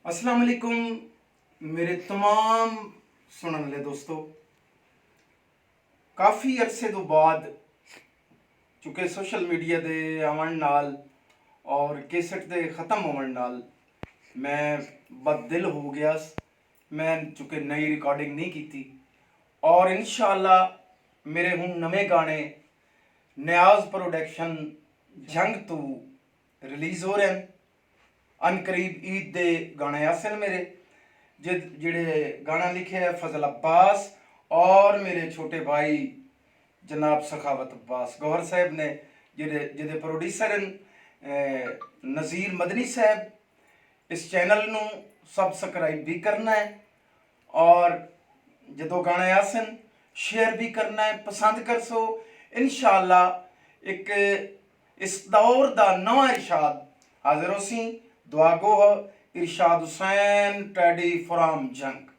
अस्सलाम वालेकुम मेरे तमाम सुनने वाले दोस्तों। काफ़ी अरसे तो बाद चूँकि सोशल मीडिया दे आवन नाल और कैसेट दे ख़त्म होवन नाल मैं बददिल हो गया। मैं चूँकि नई रिकॉर्डिंग नहीं की और इंशाअल्लाह मेरे हुण नवे गाने नियाज प्रोडक्शन जंग तो रिलीज़ हो रहे हैं। अनकरीब ईद दे गाने आसन मेरे जिहड़े गाना लिखे है फजल अब्बास और मेरे छोटे भाई जनाब सखावत अब्बास गौहर साहब ने जिहदे प्रोड्यूसर नज़ीर मदनी साहब। इस चैनल नू सबसक्राइब भी करना है और जो गाने आसन शेयर भी करना है, पसंद कर सो। इंशाअल्लाह एक इस दौर दा नवा इरशाद हाजिर हो सी। दुआ गो इरशाद हुसैन टैडी फ्रॉम जंग।